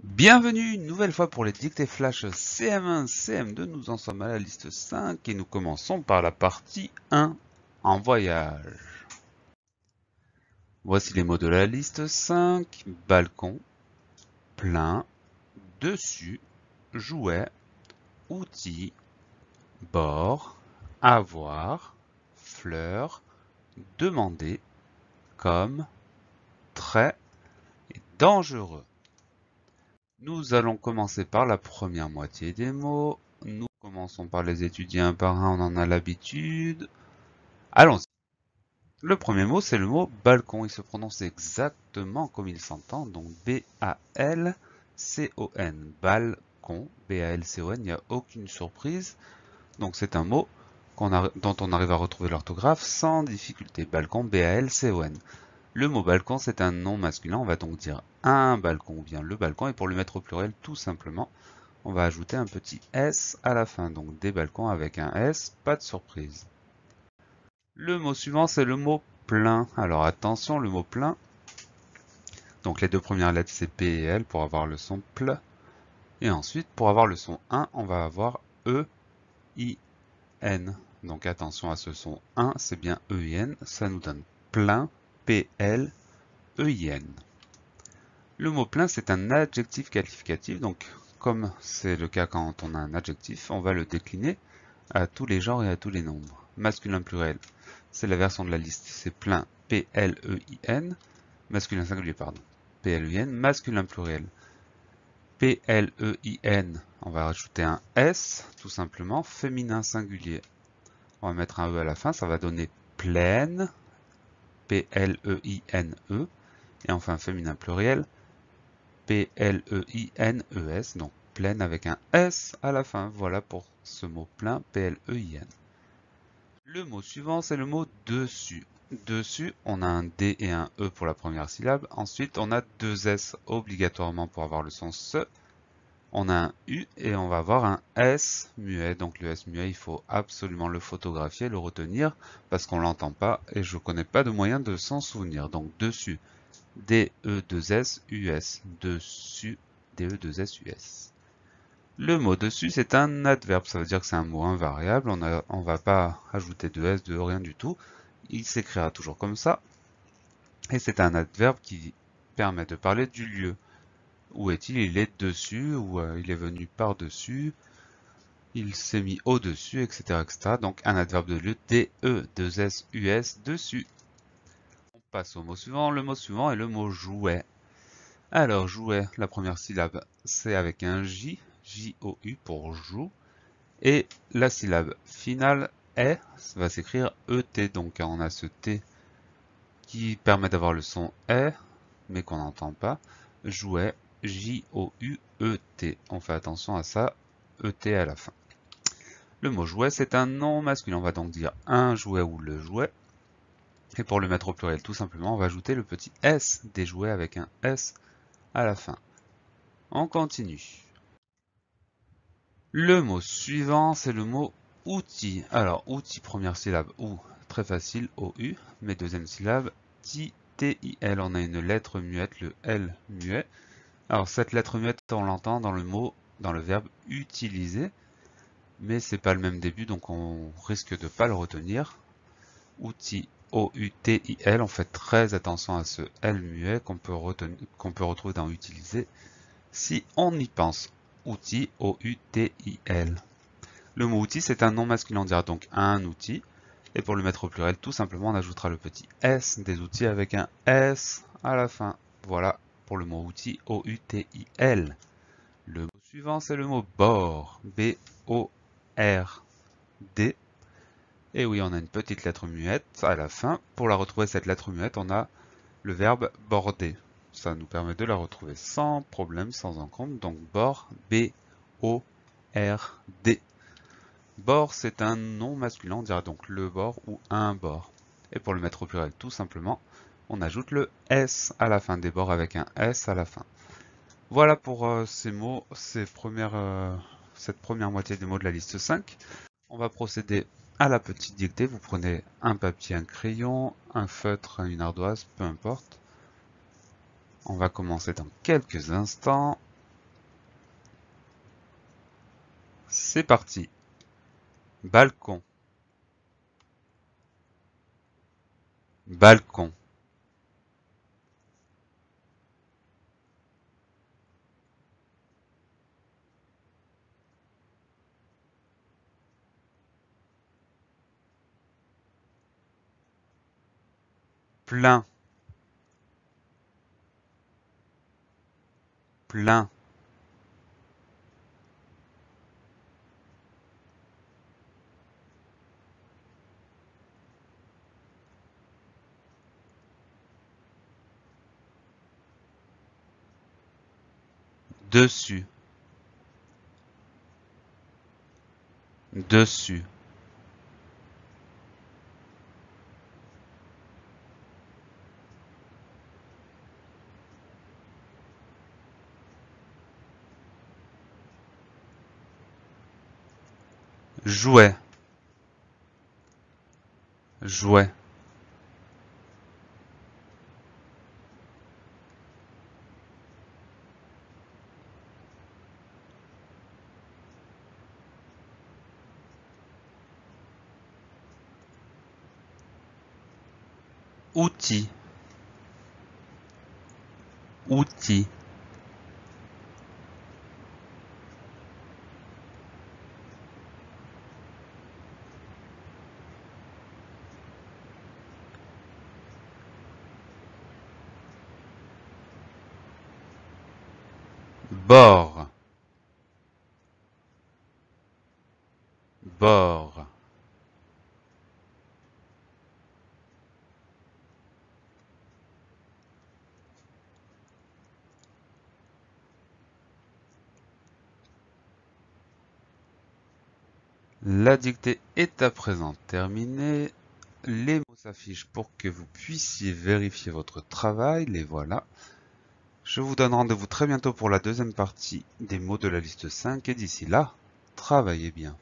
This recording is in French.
Bienvenue une nouvelle fois pour les dictées flash CM1, CM2, nous en sommes à la liste 5 et nous commençons par la partie 1, en voyage. Voici les mots de la liste 5, balcon, plein, dessus, jouet, outil, bord, avoir, fleur, demander, comme, très et dangereux. Nous allons commencer par la première moitié des mots. Nous commençons par les étudier un par un, on en a l'habitude. Allons-y. Le premier mot, c'est le mot balcon. Il se prononce exactement comme il s'entend, donc B-A-L-C-O-N. Balcon, B-A-L-C-O-N, il n'y a aucune surprise. Donc c'est un mot dont on arrive à retrouver l'orthographe sans difficulté. Balcon, B-A-L-C-O-N. Le mot balcon, c'est un nom masculin, on va donc dire un balcon ou bien le balcon, et pour le mettre au pluriel, tout simplement, on va ajouter un petit S à la fin, donc des balcons avec un S, pas de surprise. Le mot suivant, c'est le mot plein. Alors attention, le mot plein, donc les deux premières lettres, c'est P et L pour avoir le son pl, et ensuite, pour avoir le son 1, on va avoir E, I, N. Donc attention à ce son 1, c'est bien E, I, N, ça nous donne plein, P, L, E, I, N. Le mot plein, c'est un adjectif qualificatif, donc comme c'est le cas quand on a un adjectif, on va le décliner à tous les genres et à tous les nombres. Masculin pluriel, c'est la version de la liste, c'est plein, P-L-E-I-N, masculin singulier, pardon, P-L-E-I-N, masculin pluriel, P-L-E-I-N, on va rajouter un S, tout simplement, féminin singulier, on va mettre un E à la fin, ça va donner pleine, P-L-E-I-N-E, et enfin féminin pluriel, P-L-E-I-N-E-S, donc pleine avec un S à la fin. Voilà pour ce mot plein, P-L-E-I-N. Le mot suivant, c'est le mot dessus. Dessus, on a un D et un E pour la première syllabe. Ensuite, on a deux S obligatoirement pour avoir le son SE. On a un U et on va avoir un S muet. Donc le S muet, il faut absolument le photographier, le retenir, parce qu'on l'entend pas et je connais pas de moyen de s'en souvenir. Donc dessus. D-E-2-S-U-S. Dessus, D-E-2-S-U-S. Le mot dessus, c'est un adverbe. Ça veut dire que c'est un mot invariable. On va pas ajouter de S, de E, rien du tout. Il s'écrira toujours comme ça. Et c'est un adverbe qui permet de parler du lieu. Où est-il? Il est dessus, ou il est venu par-dessus, il s'est mis au-dessus, etc., etc. Donc un adverbe de lieu, D-E-2-S-U-S, dessus. On passe au mot suivant. Le mot suivant est le mot jouet. Alors, jouet, la première syllabe, c'est avec un J, J-O-U pour joue. Et la syllabe finale est, ça va s'écrire E-T. Donc, on a ce T qui permet d'avoir le son est, mais qu'on n'entend pas. Jouet, J-O-U-E-T. On fait attention à ça, E-T à la fin. Le mot jouet, c'est un nom masculin. On va donc dire un jouet ou le jouet. Et pour le mettre au pluriel, tout simplement, on va ajouter le petit S des jouets avec un S à la fin. On continue. Le mot suivant, c'est le mot outil. Alors, outil, première syllabe, ou, très facile, O-U, mais deuxième syllabe, T-I-L. On a une lettre muette, le L muet. Alors, cette lettre muette, on l'entend dans le mot, dans le verbe utiliser, mais c'est pas le même début, donc on risque de pas le retenir. Outil, O-U-T-I-L, on fait très attention à ce L muet qu'on peut retrouver dans utiliser. Si on y pense, outil, O-U-T-I-L. Le mot outil, c'est un nom masculin, on dira donc un outil. Et pour le mettre au pluriel, tout simplement, on ajoutera le petit S des outils avec un S à la fin. Voilà pour le mot outil, O-U-T-I-L. Le mot suivant, c'est le mot bord, B-O-R-D. Et oui, on a une petite lettre muette à la fin. Pour la retrouver, cette lettre muette, on a le verbe border. Ça nous permet de la retrouver sans problème, sans encombre. Donc bord, B-O-R-D. Bord, c'est un nom masculin, on dira donc le bord ou un bord. Et pour le mettre au pluriel, tout simplement, on ajoute le S à la fin des bords avec un S à la fin. Voilà pour ces mots, cette première moitié des mots de la liste 5. On va procéder à la petite dictée. Vous prenez un papier, un crayon, un feutre, une ardoise, peu importe. On va commencer dans quelques instants. C'est parti. Balcon. Balcon. Plein. Plein. Dessus. Dessus. Jouet. Jouet. Outil. Outil. Bord. Bord. La dictée est à présent terminée. Les mots s'affichent pour que vous puissiez vérifier votre travail. Les voilà. Je vous donne rendez-vous très bientôt pour la deuxième partie des mots de la liste 5 et d'ici là, travaillez bien.